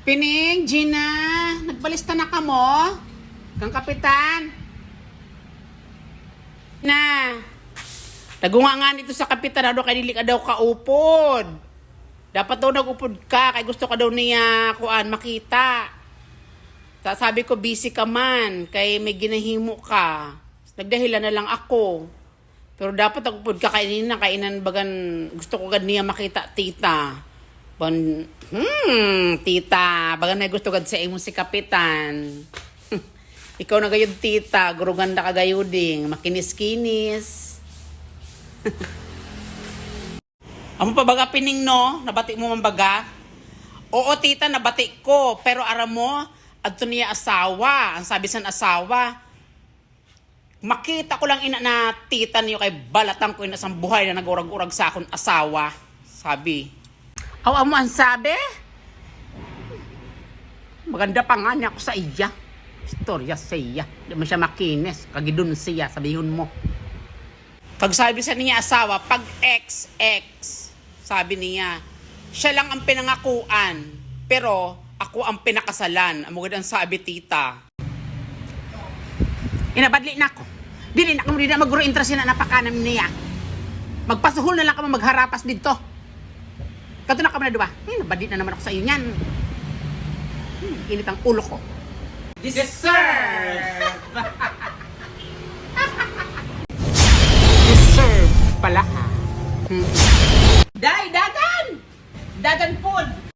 Pining, Gina, nagbalista na ka mo? Kang kapitan? Na, nagunga nga nito sa kapitan, ano kay dili ka daw kaupod. Dapat daw nagupod ka, kay gusto ka daw niya makita. Sabi ko, busy ka man, kay may ginahimo ka. Nagdahilan na lang ako. Pero dapat nagupod ka, kainan bagan, gusto ko gad niya makita, tita. Tita, baga na gusto gad sa imo si kapitan. Ikaw na gayud tita, guruganda ka gayuding, makinis-kinis. Amo pa baga pining no, nabati mo man baga? Oo tita, nabati ko, pero aram mo, adto niya asawa, ang sabi san asawa. Makita ko lang ina na tita niyo kay balatan ko ina sang buhay na nagurag-urag sa akong asawa, sabi. Aw mo ang sabi? Maganda pa nga niya ako sa iya. Istorya sa iya. Di mo siya makinis. Kagidun siya, sabihin mo. Pag sabi sa niya asawa, pag ex, sabi niya, siya lang ang pinangakuan. Pero ako ang pinakasalan. Ang sabi tita. Inabadli na ako. Dili na ako maguro interest na napakanam niya. Magpasuhol na lang ka magharapas dito. Kato na kami na diba? Nabadli na naman ako sa iyo niyan. Init ang ulo ko. Deserve! Deserve pala ha. Day, dagan! Dagan food!